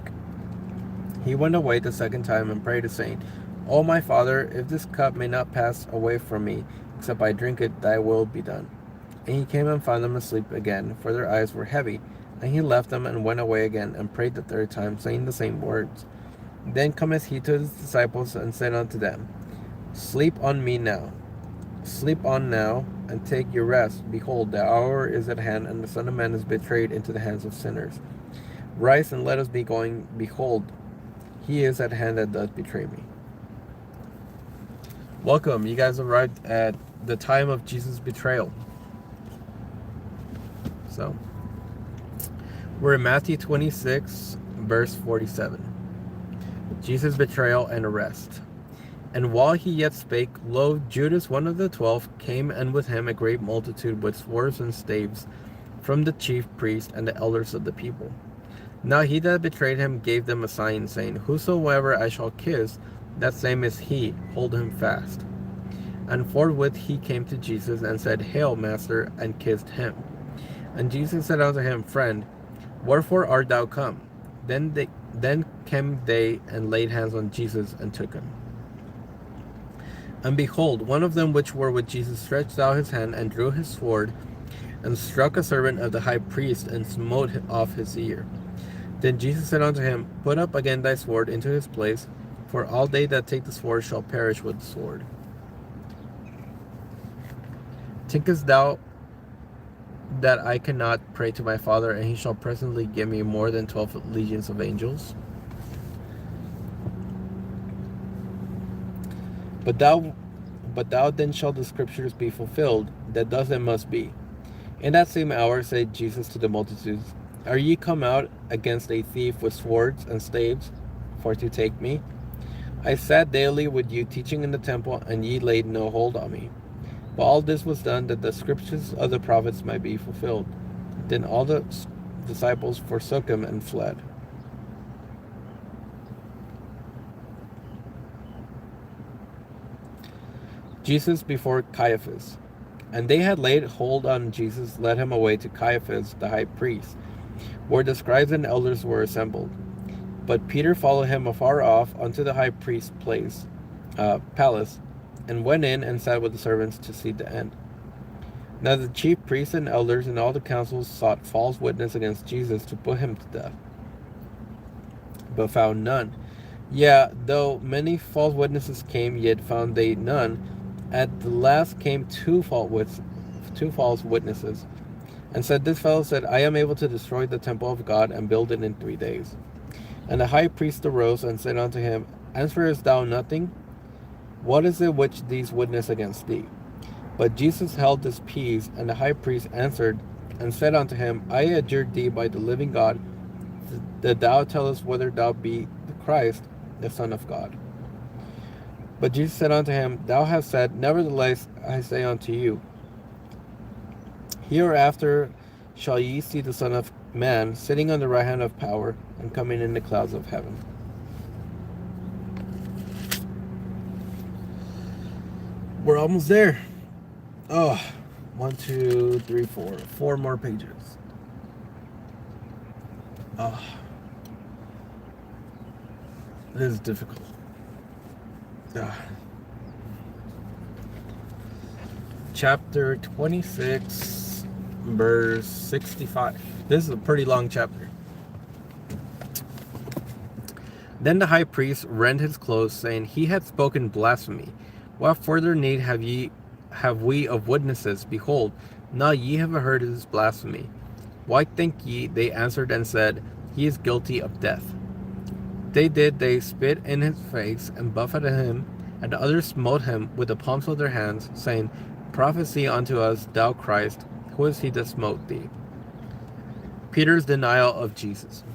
He went away the second time and prayed, saying, O my Father, if this cup may not pass away from me, except I drink it, thy will be done. And he came and found them asleep again, for their eyes were heavy. And he left them and went away again, and prayed the third time, saying the same words. Then cometh he to his disciples, and said unto them, Sleep on now, and take your rest. Behold, the hour is at hand, and the Son of Man is betrayed into the hands of sinners. Rise, and let us be going. Behold, he is at hand that doth betray me. Welcome. You guys arrived at the time of Jesus' betrayal. So, we're in Matthew 26, verse 47. Jesus' betrayal and arrest. And while he yet spake, lo, Judas, one of the 12, came, and with him a great multitude with swords and staves, from the chief priests and the elders of the people. Now he that betrayed him gave them a sign, saying, Whosoever I shall kiss, that same is he, hold him fast. And forthwith he came to Jesus, and said, Hail, Master, and kissed him. And Jesus said unto him, Friend, wherefore art thou come? Then came they, and laid hands on Jesus, and took him. And behold, one of them which were with Jesus stretched out his hand, and drew his sword, and struck a servant of the high priest, and smote off his ear. Then Jesus said unto him, Put up again thy sword into his place, for all they that take the sword shall perish with the sword. Thinkest thou that I cannot pray to my Father, and he shall presently give me more than 12 legions of angels? But thou then shall the scriptures be fulfilled, that thus it must be. In that same hour said Jesus to the multitudes, Are ye come out against a thief with swords and staves, for to take me? I sat daily with you teaching in the temple, and ye laid no hold on me. But all this was done, that the scriptures of the prophets might be fulfilled. Then all the disciples forsook him and fled. Jesus before Caiaphas. And they had laid hold on Jesus, led him away to Caiaphas the high priest, where the scribes and elders were assembled. But Peter followed him afar off unto the high priest's palace, and went in and sat with the servants to see the end. Now the chief priests and elders and all the councils sought false witness against Jesus to put him to death, but found none. Yea, though many false witnesses came, yet found they none. At the last came two false witnesses, and said, This fellow said, I am able to destroy the temple of God and build it in 3 days. And the high priest arose and said unto him, Answerest thou nothing? What is it which these witness against thee? But Jesus held his peace, and the high priest answered and said unto him, I adjure thee by the living God, that thou tellest whether thou be the Christ, the Son of God. But Jesus said unto him, Thou hast said, Nevertheless I say unto you, hereafter shall ye see the Son of Man sitting on the right hand of power, and coming in the clouds of heaven. We're almost there. Oh, 1, 2, 3, 4. 4 more pages. Oh, it is difficult. Chapter 26, verse 65. This is a pretty long chapter. Then the high priest rent his clothes, saying, He hath spoken blasphemy. What further need have we of witnesses? Behold, now ye have heard his blasphemy. Why think ye? They answered and said, He is guilty of death. They spit in his face, and buffeted him, and the others smote him with the palms of their hands, saying, Prophesy unto us, thou Christ, who is he that smote thee? Peter's denial of Jesus.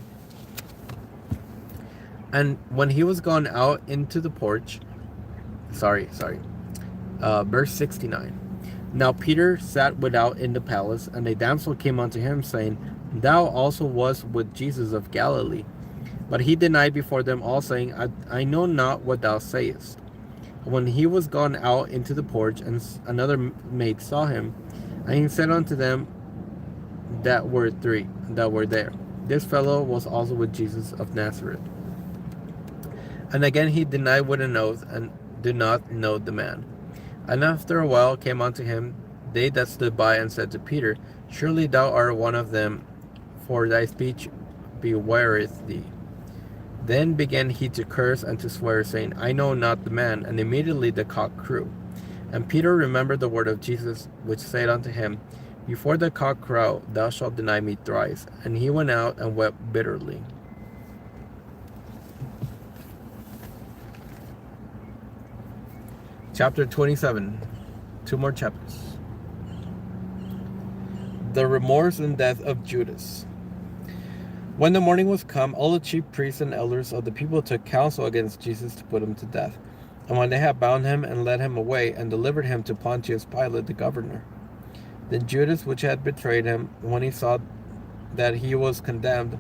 And when he was gone out into the porch, verse 69. Now Peter sat without in the palace, and a damsel came unto him, saying, Thou also wast with Jesus of Galilee. But he denied before them all, saying, I know not what thou sayest. When he was gone out into the porch, and another maid saw him, and he said unto them that were there, This fellow was also with Jesus of Nazareth. And again he denied with an oath, and did not know the man. And after a while came unto him they that stood by, and said to Peter, Surely thou art one of them, for thy speech bewireth thee. Then began he to curse and to swear, saying, I know not the man. And immediately the cock crew. And Peter remembered the word of Jesus, which said unto him, Before the cock crow, thou shalt deny me thrice. And he went out and wept bitterly. Chapter 27. 2 more chapters. The remorse and death of Judas. When the morning was come, all the chief priests and elders of the people took counsel against Jesus to put him to death. And when they had bound him and led him away, and delivered him to Pontius Pilate the governor, then Judas, which had betrayed him, when he saw that he was condemned,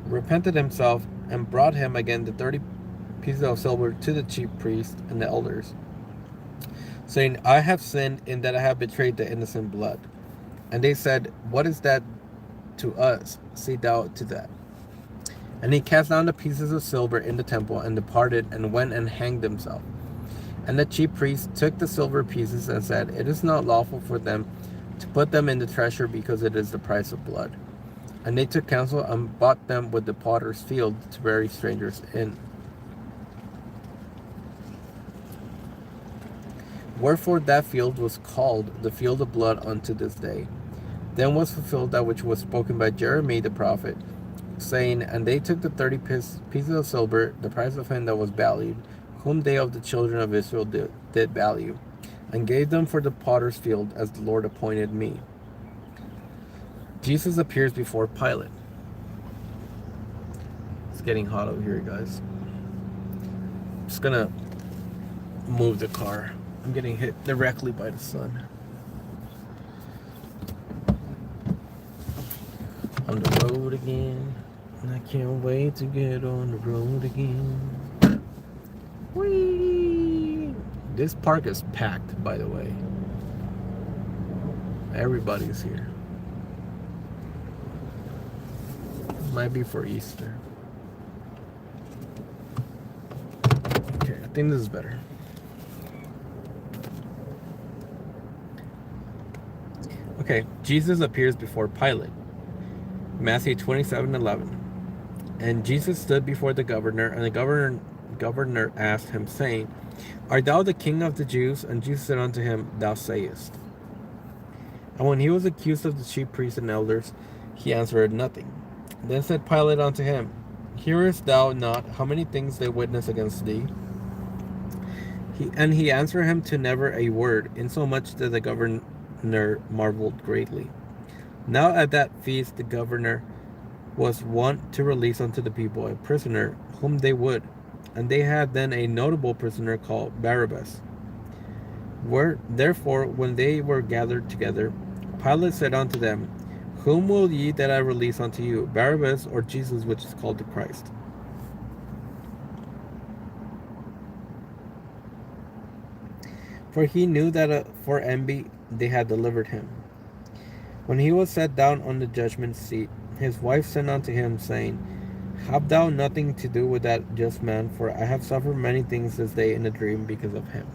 repented himself, and brought him again the 30 pieces of silver to the chief priests and the elders, saying, I have sinned in that I have betrayed the innocent blood. And they said, What is that to us? See thou to that. And he cast down the pieces of silver in the temple, and departed, and went and hanged himself. And the chief priests took the silver pieces, and said, It is not lawful for them to put them in the treasure, because it is the price of blood. And they took counsel, and bought them with the potter's field to bury strangers in. Wherefore that field was called the field of blood unto this day. Then was fulfilled that which was spoken by Jeremiah the prophet, saying, And they took the 30 pieces of silver, the price of him that was valued, whom they of the children of Israel did value, and gave them for the potter's field, as the Lord appointed me. Jesus appears before Pilate. It's getting hot over here, guys. I'm just gonna move the car. I'm getting hit directly by the sun. On the road again. And I can't wait to get on the road again. Whee! This park is packed, by the way. Everybody's here. Might be for Easter. Okay, I think this is better. Okay, Jesus appears before Pilate. Matthew 27:11. And Jesus stood before the governor, and the governor asked him, saying, Art thou the king of the Jews? And Jesus said unto him, Thou sayest. And when he was accused of the chief priests and elders, he answered nothing. Then said Pilate unto him, Hearest thou not how many things they witness against thee? He answered him to never a word, insomuch that the governor marveled greatly. Now at that feast the governor was wont to release unto the people a prisoner whom they would, and they had then a notable prisoner called Barabbas. Therefore, when they were gathered together, Pilate said unto them, Whom will ye that I release unto you, Barabbas, or Jesus, which is called the Christ? For he knew that for envy they had delivered him. When he was set down on the judgment seat, his wife sent unto him, saying, Have thou nothing to do with that just man, for I have suffered many things this day in a dream because of him.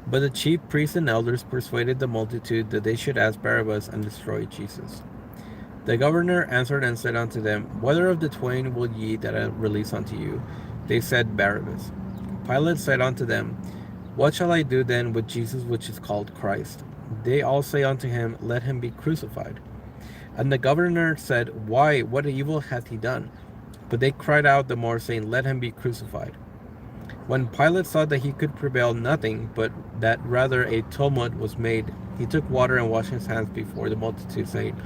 But the chief priests and elders persuaded the multitude that they should ask Barabbas and destroy Jesus. The governor answered and said unto them, Whether of the twain will ye that I release unto you? They said, Barabbas. Pilate said unto them, What shall I do then with Jesus which is called Christ? They all say unto him, Let him be crucified. And the governor said, Why, what evil hath he done? But they cried out the more, saying, Let him be crucified. When Pilate saw that he could prevail nothing, but that rather a tumult was made, he took water and washed his hands before the multitude, saying,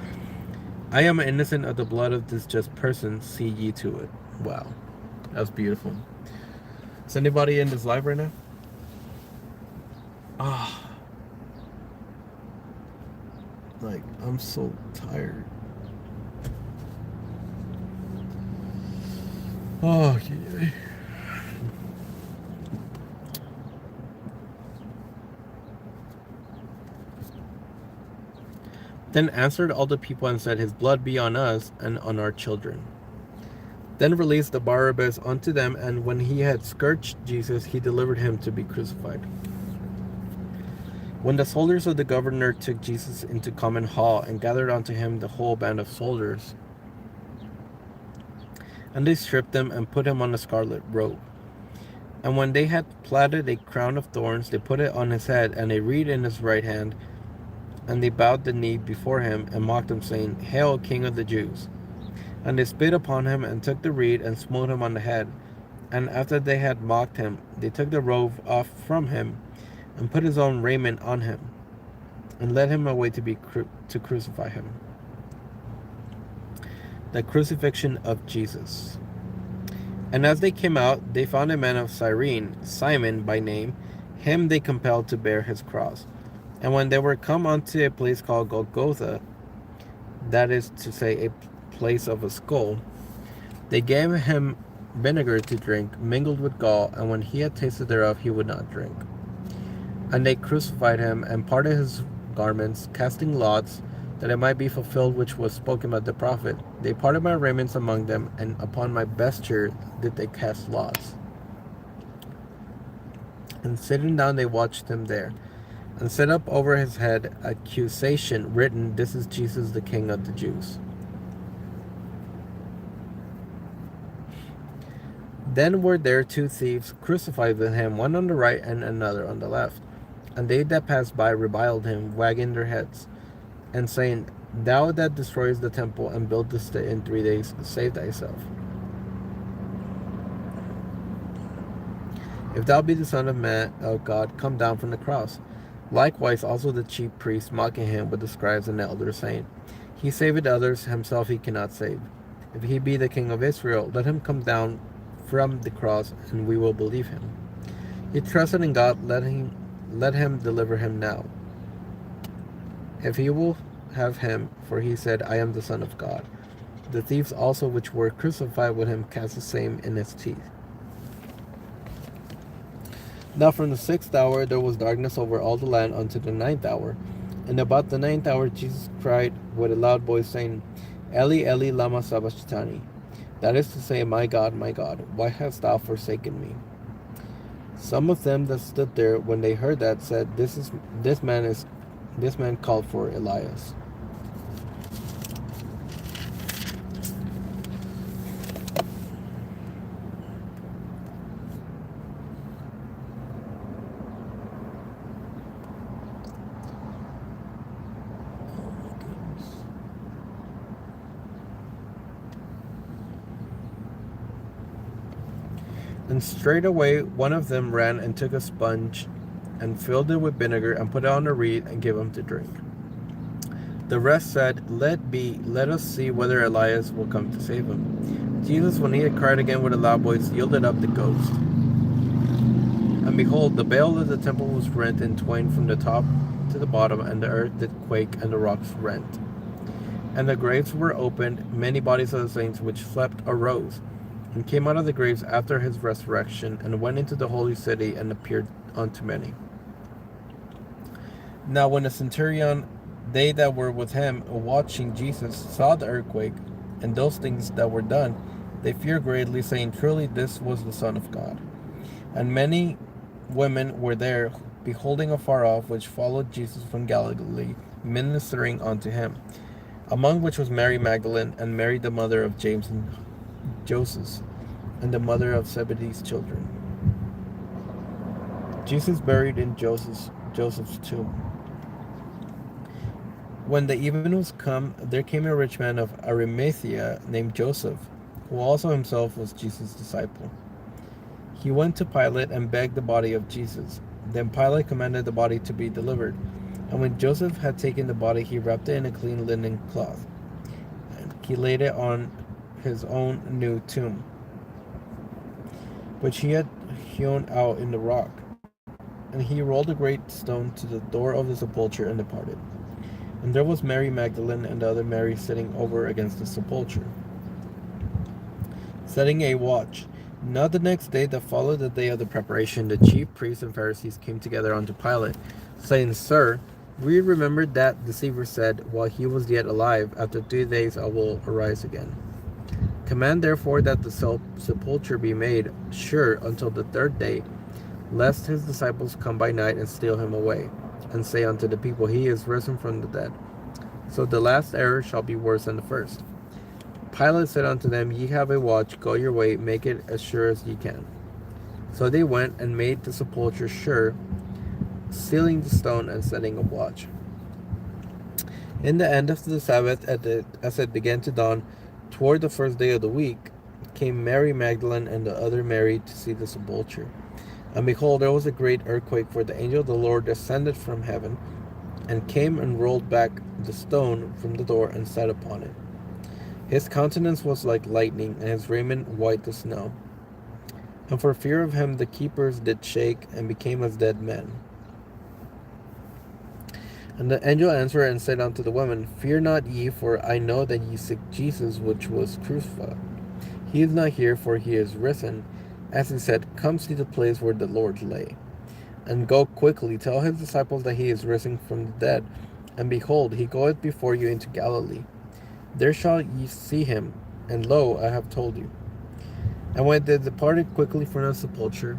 I am innocent of the blood of this just person, see ye to it. Wow, that's beautiful. Is anybody in this live right now? Like, I'm so tired. Oh, yeah. Then answered all the people and said, His blood be on us and on our children. Then released the Barabbas unto them, and when he had scourged Jesus, he delivered him to be crucified. When the soldiers of the governor took Jesus into common hall, and gathered unto him the whole band of soldiers, and they stripped him, and put him on a scarlet robe. And when they had platted a crown of thorns, they put it on his head, and a reed in his right hand. And they bowed the knee before him, and mocked him, saying, Hail, King of the Jews! And they spit upon him, and took the reed, and smote him on the head. And after they had mocked him, they took the robe off from him, and put his own raiment on him, and led him away to crucify him. The crucifixion of Jesus. And as they came out, they found a man of Cyrene, Simon by name. Him they compelled to bear his cross. And when they were come unto a place called Golgotha, that is to say, a place of a skull, they gave him vinegar to drink, mingled with gall, and when he had tasted thereof, he would not drink. And they crucified him, and parted his garments, casting lots, that it might be fulfilled which was spoken by the prophet. They parted my raiments among them, and upon my vesture did they cast lots. And sitting down, they watched him there, and set up over his head accusation written, This is Jesus, the King of the Jews. Then were there two thieves crucified with him, one on the right and another on the left. And they that passed by reviled him, wagging their heads, and saying, Thou that destroyest the temple and buildest it in 3 days, save thyself. If thou be the Son of Man, O God, come down from the cross. Likewise also the chief priests mocking him with the scribes and elders, saying, He saveth others, himself he cannot save. If he be the King of Israel, let him come down from the cross, and we will believe him. He trusted in God, let him deliver him now, if he will have him, for he said, I am the Son of God. The thieves also which were crucified with him cast the same in his teeth. Now from the 6th hour there was darkness over all the land unto the 9th hour. And about the 9th hour Jesus cried with a loud voice, saying, Eli, Eli, lama sabachthani. That is to say, my God, why hast thou forsaken me? Some of them that stood there, when they heard that, said, This man called for Elias. And straightway one of them ran and took a sponge and filled it with vinegar and put it on a reed and gave him to drink. The rest said, let us see whether Elias will come to save him. Jesus, when he had cried again with a loud voice, yielded up the ghost. And behold, the veil of the temple was rent in twain from the top to the bottom, and the earth did quake, and the rocks rent. And the graves were opened, many bodies of the saints which slept arose, and came out of the graves after his resurrection, and went into the holy city, and appeared unto many. Now when the centurion, they that were with him, watching Jesus, saw the earthquake, and those things that were done, they feared greatly, saying, Truly this was the Son of God. And many women were there, beholding afar off, which followed Jesus from Galilee, ministering unto him, among which was Mary Magdalene, and Mary the mother of James and Joseph, and the mother of Zebedee's children. Jesus buried in Joseph's tomb. When the even was come, there came a rich man of Arimathea named Joseph, who also himself was Jesus' disciple. He went to Pilate and begged the body of Jesus. Then Pilate commanded the body to be delivered. And when Joseph had taken the body, he wrapped it in a clean linen cloth, and he laid it on his own new tomb, which he had hewn out in the rock. And he rolled a great stone to the door of the sepulchre and departed. And there was Mary Magdalene and the other Mary sitting over against the sepulchre, setting a watch. Now the next day that followed the day of the preparation, the chief priests and Pharisees came together unto Pilate, saying, Sir, we remembered that deceiver said, while he was yet alive, After 3 days I will arise again. Command therefore that the sepulchre be made sure until the 3rd day, lest his disciples come by night and steal him away, and say unto the people, He is risen from the dead. So the last error shall be worse than the first. Pilate said unto them, Ye have a watch, go your way, make it as sure as ye can. So they went and made the sepulchre sure, sealing the stone and setting a watch. In the end of the Sabbath, as it began to dawn, toward the 1st day of the week, came Mary Magdalene and the other Mary to see the sepulchre. And behold, there was a great earthquake, for the angel of the Lord descended from heaven, and came and rolled back the stone from the door, and sat upon it. His countenance was like lightning, and his raiment white as snow. And for fear of him the keepers did shake, and became as dead men. And the angel answered and said unto the women, Fear not ye, for I know that ye seek Jesus, which was crucified. He is not here, for he is risen. As he said, Come see the place where the Lord lay. And go quickly, tell his disciples that he is risen from the dead. And behold, he goeth before you into Galilee. There shall ye see him, and lo, I have told you. And when they departed quickly from the sepulchre,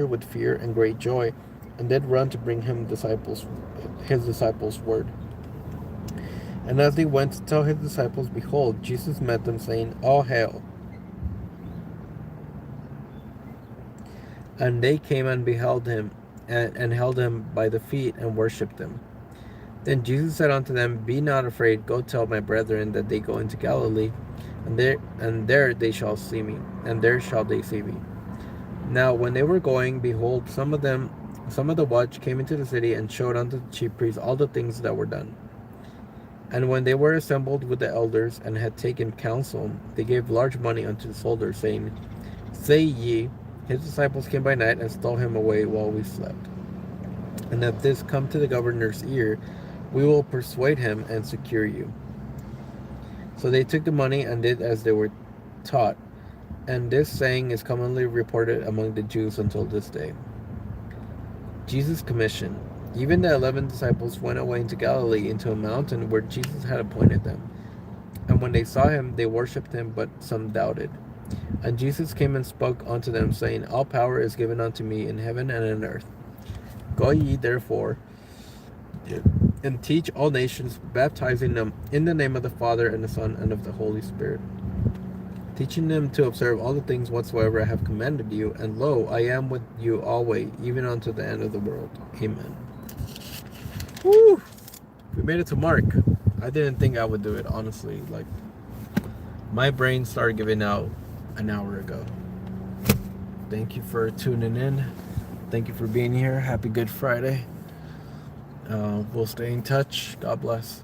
with fear and great joy, and did run to bring him his disciples word. And as they went to tell his disciples, behold, Jesus met them, saying, All hail. And they came and beheld him, and held him by the feet, and worshipped him. Then Jesus said unto them, Be not afraid, go tell my brethren that they go into Galilee, and there they shall see me, and there shall they see me. Now when they were going, behold, some of the watch came into the city, and showed unto the chief priests all the things that were done. And when they were assembled with the elders, and had taken counsel, they gave large money unto the soldiers, saying, Say ye, his disciples came by night, and stole him away while we slept. And if this come to the governor's ear, we will persuade him, and secure you. So they took the money, and did as they were taught. And this saying is commonly reported among the Jews until this day. Jesus' commission. Even the 11 disciples went away into Galilee, into a mountain where Jesus had appointed them. And when they saw him, they worshipped him, but some doubted. And Jesus came and spoke unto them, saying, All power is given unto me in heaven and on earth. Go ye therefore, and teach all nations, baptizing them in the name of the Father, and the Son, and of the Holy Spirit, teaching them to observe all the things whatsoever I have commanded you. And lo, I am with you always, even unto the end of the world. Amen. Woo! We made it to Mark. I didn't think I would do it, honestly. Like, my brain started giving out an hour ago. Thank you for tuning in. Thank you for being here. Happy Good Friday. We'll stay in touch. God bless.